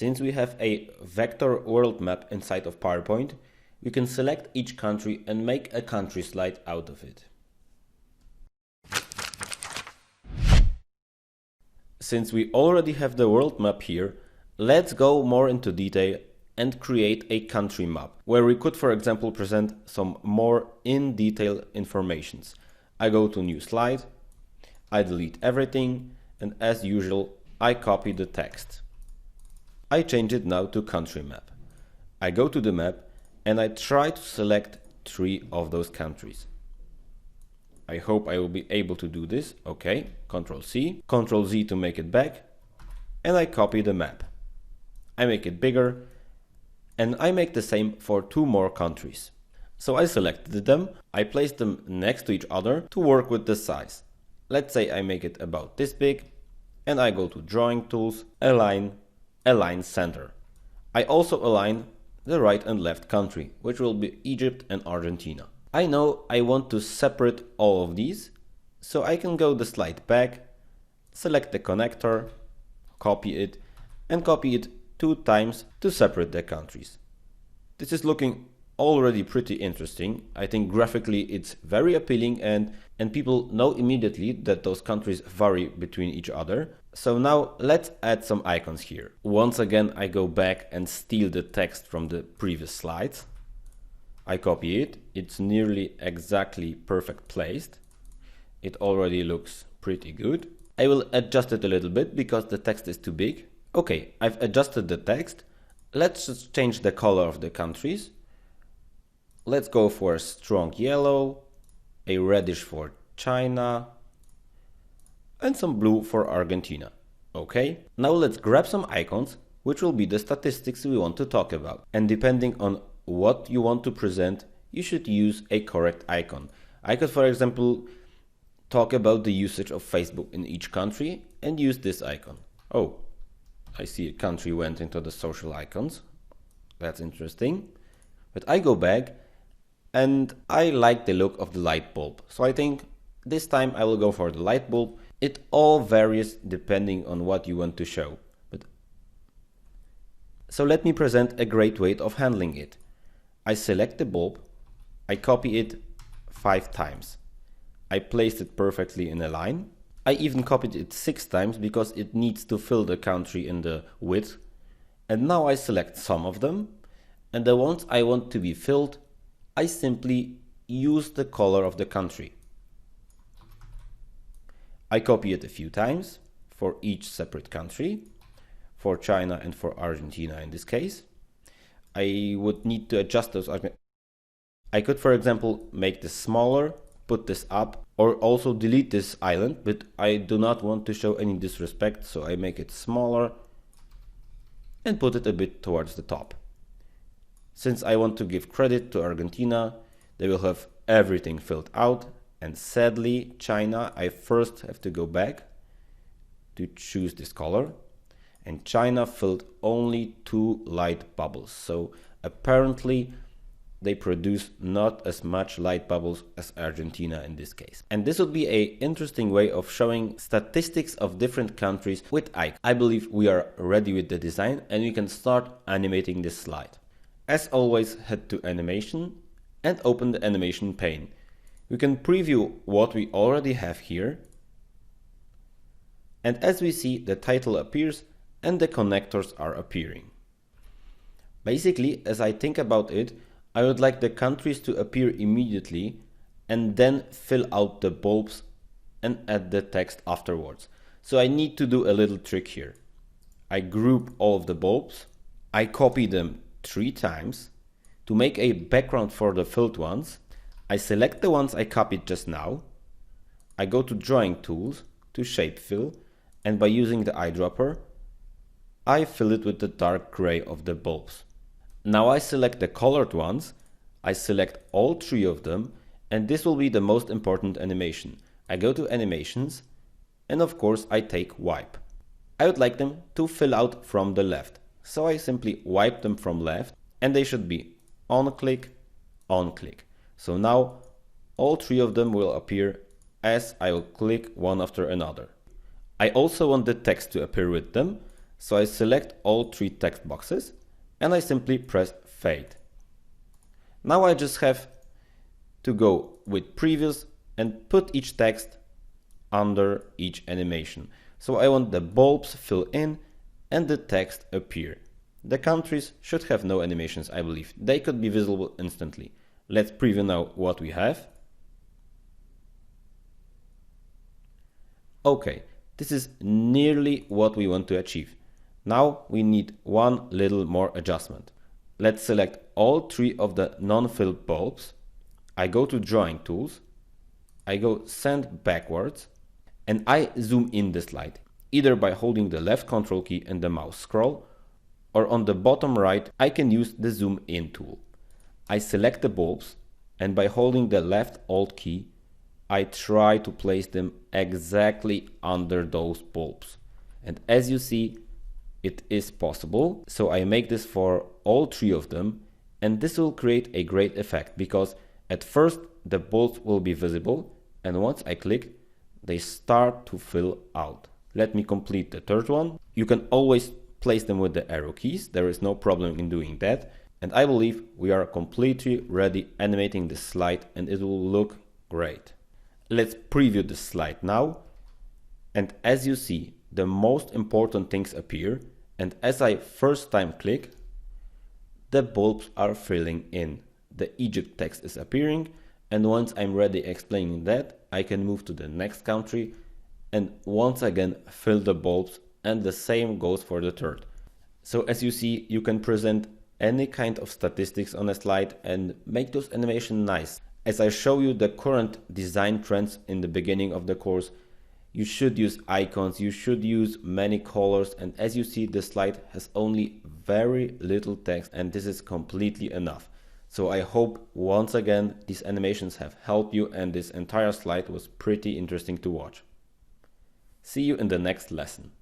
Since we have a vector world map inside of PowerPoint, we can select each country and make a country slide out of it. Since we already have the world map here, let's go more into detail and create a country map, where we could, for example, present some more in detail informations. I go to new slide, I delete everything, and as usual, I copy the text. I change it now to country map. I go to the map and I try to select 3 of those countries. I hope I will be able to do this. Okay, Ctrl C, Ctrl Z to make it back, and I copy the map. I make it bigger, and I make the same for 2 more countries. So I selected them, I placed them next to each other to work with the size. Let's say I make it about this big, and I go to Drawing Tools, Align, Align Center. I also align the right and left country, which will be Egypt and Argentina. I know I want to separate all of these, so I can go the slide back, select the connector, copy it, and copy it 2 times to separate the countries. This is looking already pretty interesting. I think graphically it's very appealing and people know immediately that those countries vary between each other. So now let's add some icons here. Once again, I go back and steal the text from the previous slides. I copy it. It's nearly exactly perfect placed. It already looks pretty good. I will adjust it a little bit because the text is too big. Okay, I've adjusted the text. Let's just change the color of the countries. Let's go for a strong yellow, a reddish for China, and some blue for Argentina. Okay, now let's grab some icons, which will be the statistics we want to talk about. And depending on what you want to present, you should use a correct icon. I could, for example, talk about the usage of Facebook in each country and use this icon. Oh, I see a country went into the social icons. That's interesting. But I go back and I like the look of the light bulb. So I think this time I will go for the light bulb. It all varies depending on what you want to show. So let me present a great way of handling it. I select the bulb, I copy it 5 times. I placed it perfectly in a line. I even copied it 6 times because it needs to fill the country in the width. And now I select some of them, and the ones I want to be filled, I simply use the color of the country. I copy it a few times for each separate country, for China and for Argentina in this case. I would need to adjust those. I could, for example, make this smaller, put this up, or also delete this island, but I do not want to show any disrespect, so I make it smaller and put it a bit towards the top. Since I want to give credit to Argentina, they will have everything filled out, and sadly, China, I first have to go back to choose this color, and China filled only 2 light bubbles, so apparently they produce not as much light bubbles as Argentina in this case. And this would be an interesting way of showing statistics of different countries with icons. I believe we are ready with the design and we can start animating this slide. As always, head to Animation and open the animation pane. We can preview what we already have here. And as we see, the title appears and the connectors are appearing. Basically, as I think about it, I would like the countries to appear immediately and then fill out the bulbs and add the text afterwards. So I need to do a little trick here. I group all of the bulbs, I copy them 3 times. To make a background for the filled ones, I select the ones I copied just now, I go to Drawing Tools to Shape Fill, and by using the eyedropper, I fill it with the dark gray of the bulbs. Now I select the colored ones, I select all 3 of them, and this will be the most important animation. I go to Animations, and of course I take Wipe. I would like them to fill out from the left, so I simply wipe them from left, and they should be on click, on click. So now all 3 of them will appear as I will click one after another. I also want the text to appear with them, So I select all three text boxes and I simply press fade. Now I just have to go with previous and put each text under each animation. So I want the bulbs fill in and the text appear. The countries should have no animations, I believe. They could be visible instantly. Let's preview now what we have. Okay, this is nearly what we want to achieve. Now we need one little more adjustment. Let's select all three of the non-filled bulbs. I go to Drawing Tools, I go Send Backwards, and I zoom in the slide, either by holding the left control key and the mouse scroll, or on the bottom right I can use the Zoom In tool. I select the bulbs, and by holding the left Alt key, I try to place them exactly under those bulbs. And as you see, it is possible. So I make this for all three of them, and this will create a great effect because at first the bulbs will be visible, and once I click, they start to fill out. Let me complete the third one. You can always place them with the arrow keys. There is no problem in doing that. And I believe we are completely ready animating this slide, and it will look great. Let's preview the slide now. And as you see, the most important things appear. And as I first time click, the bulbs are filling in. The Egypt text is appearing. And once I'm ready explaining that, I can move to the next country and once again fill the bulbs, and the same goes for the third. So as you see, you can present any kind of statistics on a slide and make those animations nice. As I show you the current design trends in the beginning of the course, you should use icons, you should use many colors, and as you see, the slide has only very little text, and this is completely enough. So I hope once again these animations have helped you, and this entire slide was pretty interesting to watch. See you in the next lesson.